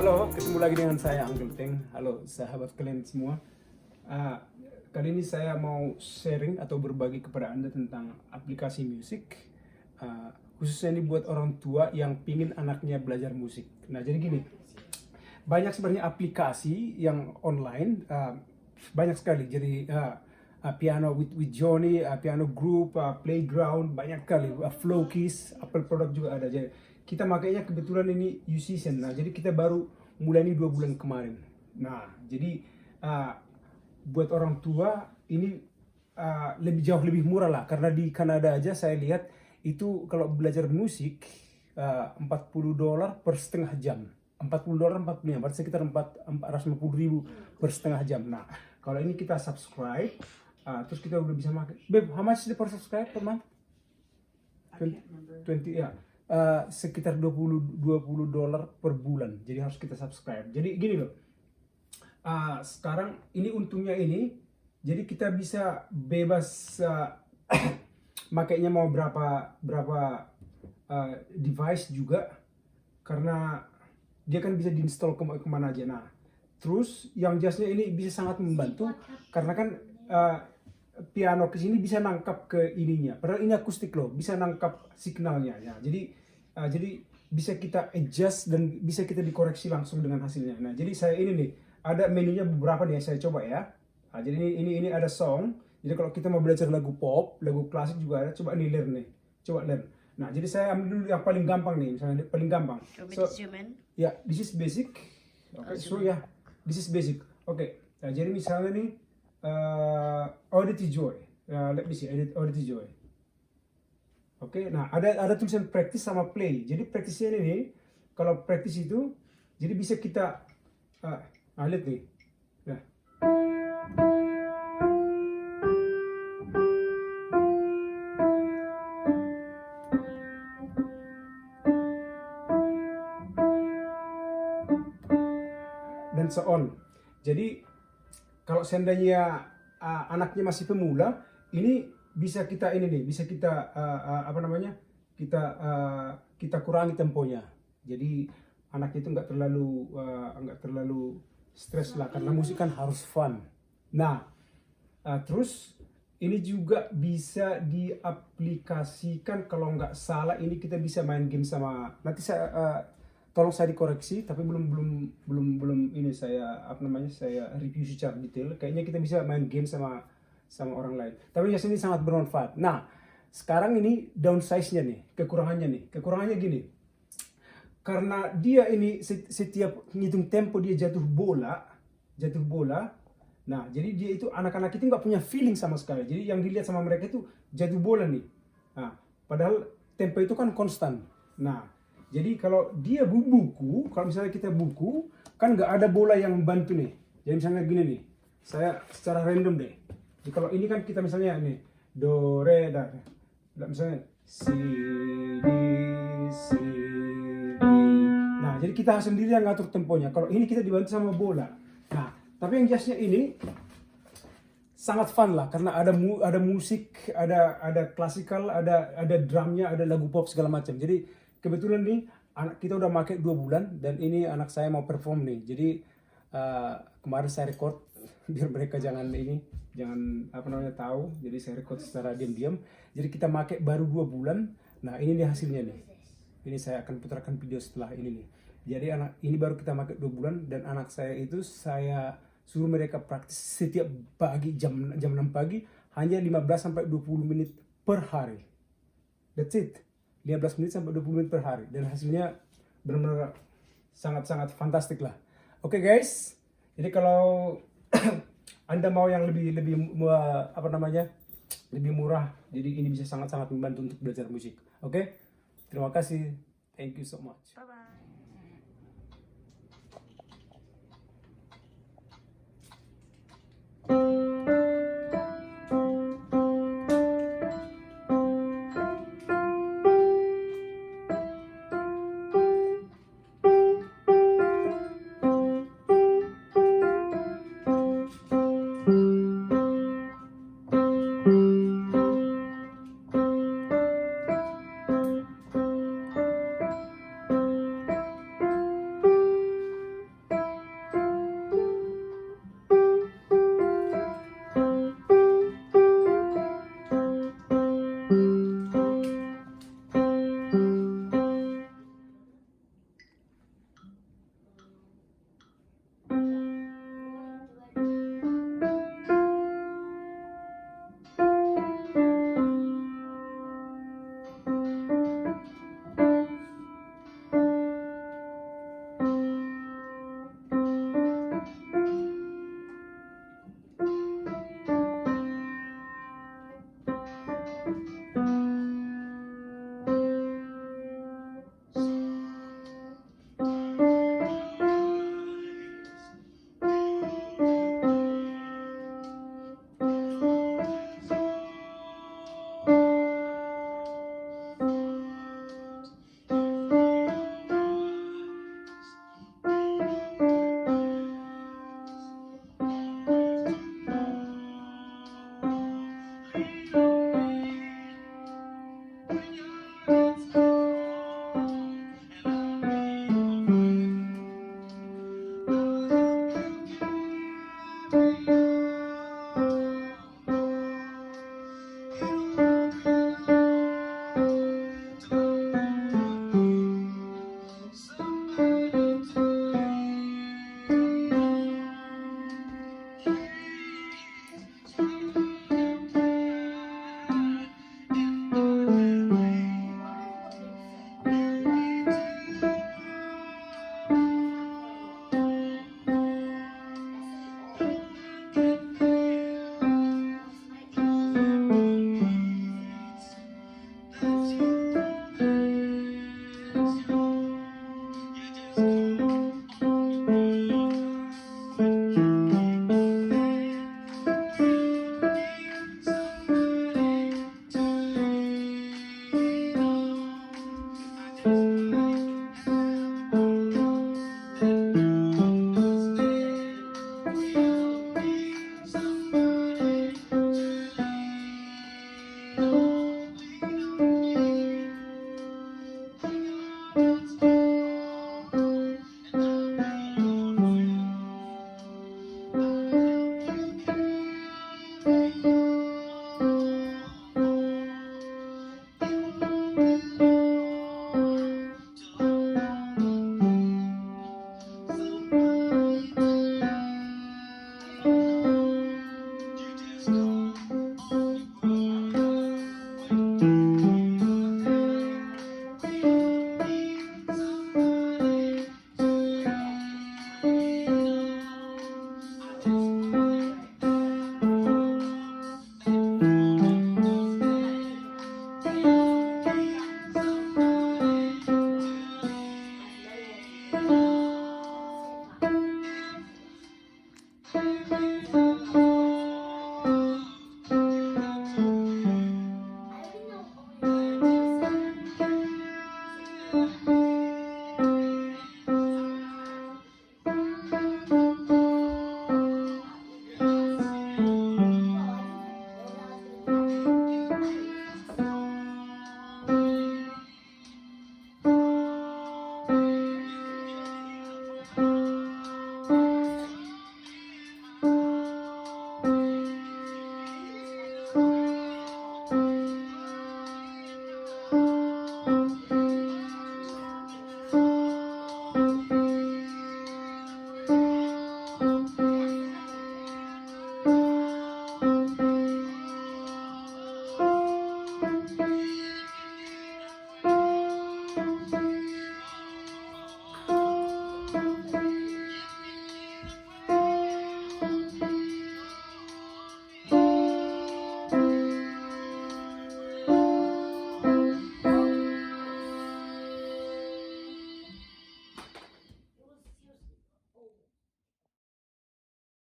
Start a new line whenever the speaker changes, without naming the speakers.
Halo, ketemu lagi dengan saya Uncle Teng. Halo sahabat kalian semua. Kali ini saya mau sharing atau berbagi kepada Anda tentang aplikasi musik. Khususnya ini buat orang tua yang pingin anaknya belajar musik. Nah, jadi gini, banyak sebenarnya aplikasi yang online, banyak sekali. Jadi Piano with Johnny, Piano Group, Playground, banyak kali. Flowkeys, Apple Product juga ada. Jadi kita makanya kebetulan ini U-Season. Nah, jadi kita baru mulai ini 2 bulan kemarin. Nah, jadi buat orang tua ini jauh lebih murah lah. Karena di Kanada aja saya lihat itu kalau belajar musik $40 per setengah jam. $40, 45, berarti sekitar 450.000 per setengah jam. Nah, kalau ini kita subscribe, terus kita udah bisa makan. Babe, how much is the per subscribe per month? 20 ya. Sekitar $20 per bulan. Jadi harus kita subscribe. Jadi gini loh. Sekarang ini untungnya ini, jadi kita bisa bebas makainya mau berapa device juga, karena dia kan bisa diinstal kemana aja. Nah, terus yang jelasnya ini bisa sangat membantu karena kan piano ke sini bisa nangkap ke ininya. Padahal ini akustik loh, bisa nangkap signalnya ya. Jadi bisa kita adjust dan bisa kita dikoreksi langsung dengan hasilnya. Nah, jadi saya ini nih ada menunya beberapa nih, saya coba ya. Nah, jadi ini ada song. Jadi kalau kita mau belajar lagu pop, lagu klasik juga ada. Coba nih learn nih. Coba learn. Nah, jadi saya ambil dulu yang paling gampang nih, misalnya paling gampang. So, yeah, this is basic. Okay, so yeah, this is basic. Okay, nah, jadi misalnya nih Audacity Joy. Let me see, Audacity Joy. Oke, nah ada tulisan practice sama play. Jadi practice-nya ini, kalau practice itu, jadi bisa kita, lihat nih. Nah. Dan so on. Jadi kalau seandainya anaknya masih pemula, ini bisa kita bisa kita kita kurangi temponya. Jadi anak itu nggak terlalu stres lah, karena musik kan harus fun. Nah, terus ini juga bisa diaplikasikan, kalau nggak salah ini kita bisa main game sama, nanti saya tolong saya dikoreksi, tapi belum ini saya saya review secara detail. Kayaknya kita bisa main game sama orang lain. Tapi ya ini sangat bermanfaat. Nah, sekarang ini downsize-nya nih, kekurangannya gini. Karena dia ini setiap ngitung tempo dia jatuh bola. Nah, jadi dia itu anak-anak itu nggak punya feeling sama sekali. Jadi yang dilihat sama mereka itu jatuh bola nih. Nah, padahal tempo itu kan konstan. Nah, jadi kalau dia buku, kalau misalnya kita buku, kan nggak ada bola yang membantu nih. Jadi misalnya gini nih, saya secara random deh. Jadi kalau ini kan kita misalnya nih, do, re, da. Misalnya, si, di, si, di. Nah, jadi kita sendiri yang ngatur temponya. Kalau ini kita dibantu sama bola. Nah, tapi yang jazznya ini sangat fun lah, karena ada musik, ada klasikal, ada drumnya, ada lagu pop segala macam. Jadi kebetulan nih anak kita udah pakai 2 bulan, dan ini anak saya mau perform nih. Jadi kemarin saya record biar mereka jangan tahu. Jadi saya record secara diam-diam. Jadi kita pakai baru 2 bulan. Nah, ini nih hasilnya nih. Ini saya akan putarkan video setelah ini nih. Jadi ini baru kita pakai 2 bulan, dan anak saya itu saya suruh mereka praktis setiap pagi jam 6 pagi, hanya 15 sampai 20 menit per hari. That's it. 15 menit sampai 20 menit per hari, dan hasilnya benar-benar sangat-sangat fantastik lah. Oke guys, jadi kalau Anda mau yang lebih murah, jadi ini bisa sangat-sangat membantu untuk belajar musik. Oke, terima kasih, thank you so much.
Bye bye.